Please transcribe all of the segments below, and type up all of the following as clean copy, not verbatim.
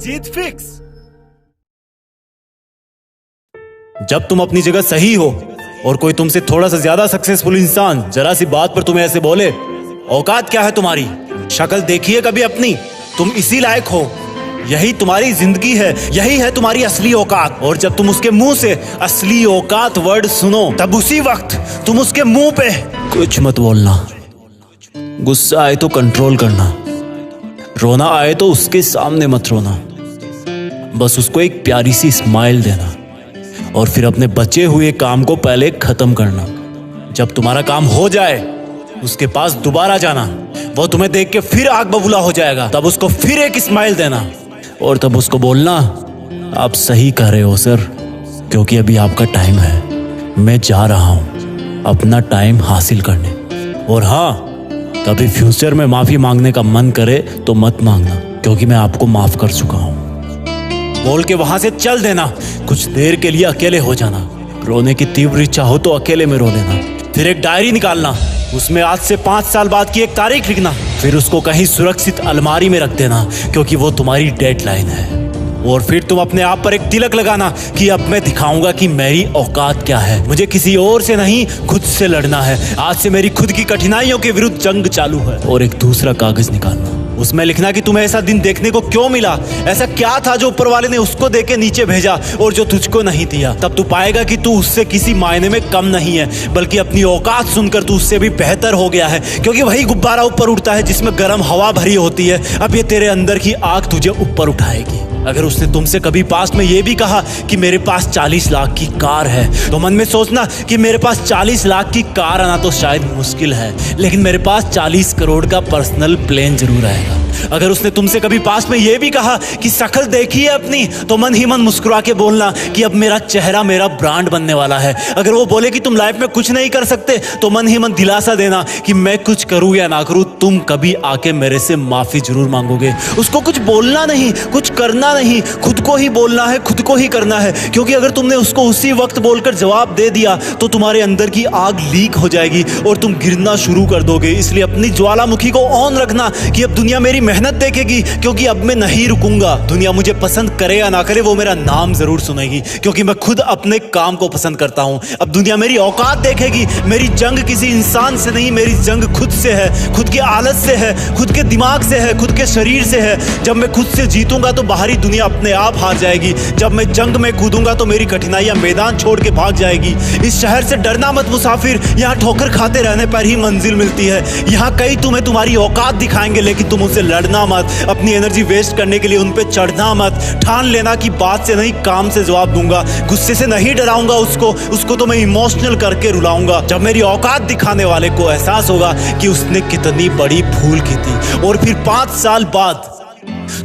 जीत fix. जब तुम अपनी जगह सही हो और कोई तुमसे थोड़ा सा ज्यादा सक्सेसफुल इंसान जरा सी बात पर तुम्हें ऐसे बोले, औकात क्या है तुम्हारी, शक्ल देखिए कभी अपनी, तुम इसी लायक हो, यही तुम्हारी जिंदगी है, यही है तुम्हारी असली औकात। और जब तुम उसके मुंह से असली औकात वर्ड सुनो, तब उसी वक्त तुम उसके मुंह पे कुछ मत बोलना। गुस्सा आए तो कंट्रोल करना, रोना आए तो उसके सामने मत रोना, बस उसको एक प्यारी सी स्माइल देना और फिर अपने बचे हुए काम को पहले खत्म करना। जब तुम्हारा काम हो जाए उसके पास दोबारा जाना, वो तुम्हें देख के फिर आग बबूला हो जाएगा, तब उसको फिर एक स्माइल देना और तब उसको बोलना, आप सही कह रहे हो सर, क्योंकि अभी आपका टाइम है, मैं जा रहा हूं अपना टाइम हासिल करने। और हाँ, कभी फ्यूचर में माफी मांगने का मन करे तो मत मांगना, क्योंकि मैं आपको माफ कर चुका हूं। बोल के वहां से चल देना, कुछ देर के लिए अकेले हो जाना, रोने की तीव्र इच्छा हो तो अकेले में रो लेना, फिर एक डायरी निकालना, उसमें आज से 5 साल बाद की एक तारीख लिखना, फिर उसको कहीं सुरक्षित अलमारी में रख देना, क्योंकि वो तुम्हारी डेडलाइन है। और फिर तुम अपने आप पर एक तिलक लगाना कि अब मैं दिखाऊंगा कि मेरी औकात क्या है, मुझे किसी और से नहीं खुद से लड़ना है, आज से मेरी खुद की कठिनाइयों के विरुद्ध जंग चालू है। और एक दूसरा कागज निकालना, उसमें लिखना कि तुम्हें ऐसा दिन देखने को क्यों मिला, ऐसा क्या था जो ऊपर वाले ने उसको देके नीचे भेजा और जो तुझको नहीं दिया। तब तू पाएगा कि तू उससे किसी मायने में कम नहीं है, बल्कि अपनी औकात सुनकर तू उससे भी बेहतर हो गया है, क्योंकि वही गुब्बारा ऊपर उड़ता है जिसमें गर्म हवा भरी होती है। अब ये तेरे अंदर की आग तुझे ऊपर उठाएगी। अगर उसने तुमसे कभी पास्ट में ये भी कहा कि मेरे पास 40 लाख की कार है, तो मन में सोचना कि मेरे पास 40 लाख की कार आना तो शायद मुश्किल है, लेकिन मेरे पास 40 करोड़ का पर्सनल प्लेन जरूर आएगा। अगर उसने तुमसे कभी पास्ट में ये भी कहा कि शक्ल देखिए अपनी, तो मन ही मन मुस्कुरा के बोलना कि अब मेरा चेहरा मेरा ब्रांड बनने वाला है। अगर वो बोले कि तुम लाइफ में कुछ नहीं कर सकते, तो मन ही मन दिलासा देना कि मैं कुछ करूं या ना करूं, तुम कभी आके मेरे से माफी जरूर मांगोगे। उसको कुछ बोलना नहीं, कुछ करना नहीं, खुद को ही बोलना है, खुद को ही करना है, क्योंकि अगर तुमने उसको उसी वक्त बोलकर जवाब दे दिया तो तुम्हारे अंदर की आग लीक हो जाएगी और तुम गिरना शुरू कर दोगे। इसलिए अपनी ज्वालामुखी को ऑन रखना कि अब दुनिया मेरी मेहनत देखेगी, क्योंकि अब मैं नहीं रुकूंगा। दुनिया मुझे पसंद करे या ना करे, वो मेरा नाम जरूर सुनेगी, क्योंकि मैं खुद अपने काम को पसंद करता हूं। अब दुनिया मेरी औकात देखेगी। मेरी जंग किसी इंसान से नहीं, मेरी जंग खुद से है, खुद की आदत से है, खुद के दिमाग से है, खुद के शरीर से है। जब मैं खुद से जीतूंगा तो बाहरी दुनिया अपने आप हार जाएगी। जब मैं जंग में कूदूंगा तो मेरी कठिनाइयां मैदान छोड़ के भाग जाएगी। इस शहर से डरना मत मुसाफिर, यहाँ ठोकर खाते रहने पर ही मंजिल मिलती है। यहाँ कई तुम्हें तुम्हारी औकात दिखाएंगे, लेकिन तुम उनसे लड़ना मत, अपनी एनर्जी वेस्ट करने के लिए उन पे चढ़ना मत। ठान लेना कि बात से नहीं काम से जवाब दूंगा, गुस्से से नहीं डराऊंगा उसको तो मैं इमोशनल करके रुलाऊंगा। जब मेरी औकात दिखाने वाले को एहसास होगा कि उसने कितनी बड़ी भूल की थी, और फिर 5 साल बाद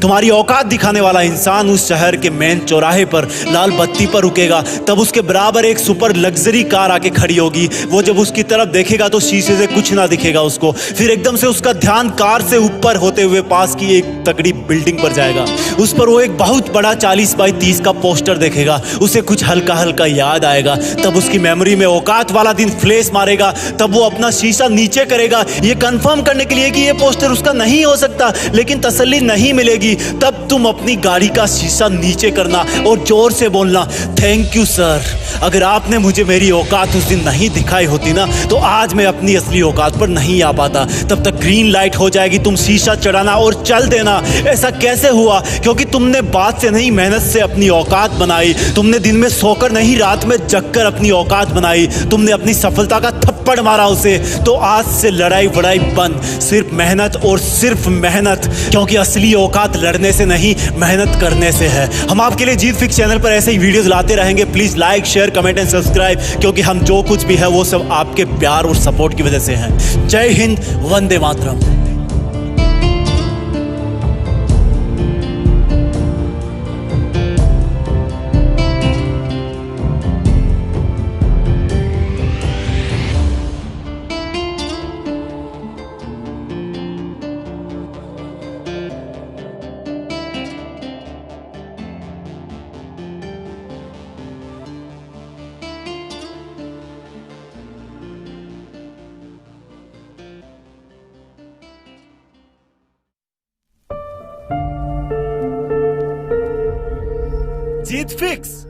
तुम्हारी औकात दिखाने वाला इंसान उस शहर के मेन चौराहे पर लाल बत्ती पर रुकेगा, तब उसके बराबर एक सुपर लग्जरी कार आके खड़ी होगी। वो जब उसकी तरफ देखेगा तो शीशे से कुछ ना दिखेगा उसको। फिर एकदम से उसका ध्यान कार से ऊपर होते हुए पास की एक तगड़ी बिल्डिंग पर जाएगा। उस पर वो एक बहुत बड़ा 40 बाई 30 का पोस्टर देखेगा। उसे कुछ हल्का हल्का याद आएगा। तब उसकी मेमोरी में औकात वाला दिन फ्लैश मारेगा। तब वो अपना शीशा नीचे करेगा, ये कंफर्म करने के लिए कि ये पोस्टर उसका नहीं हो सकता, लेकिन तसल्ली नहीं मिलेगी। तब तुम अपनी गाड़ी का शीशा नीचे करना और जोर से बोलना, थैंक यू सर, अगर आपने मुझे मेरी औकात उस दिन नहीं दिखाई होती ना, तो आज मैं अपनी असली औकात पर नहीं आ पाता। तब तक ग्रीन लाइट हो जाएगी, तुम शीशा चढ़ाना और चल देना। ऐसा कैसे हुआ? क्योंकि तुमने बात से नहीं मेहनत से अपनी औकात बनाई। तुमने दिन में सोकर नहीं रात में जगकर अपनी औकात बनाई। तुमने अपनी सफलता का थप्पड़ मारा उसे। तो आज से लड़ाई वड़ाई बंद, सिर्फ मेहनत और सिर्फ मेहनत, क्योंकि असली औकात लड़ने से नहीं मेहनत करने से है। हम आपके लिए जीत फिक्स चैनल पर ऐसे ही वीडियोस लाते रहेंगे। Please like, share, comment and subscribe, क्योंकि हम जो कुछ भी है वो सब आपके प्यार और सपोर्ट की वजह से है। जय हिंद, वंदे मातरम। जीत फिक्स।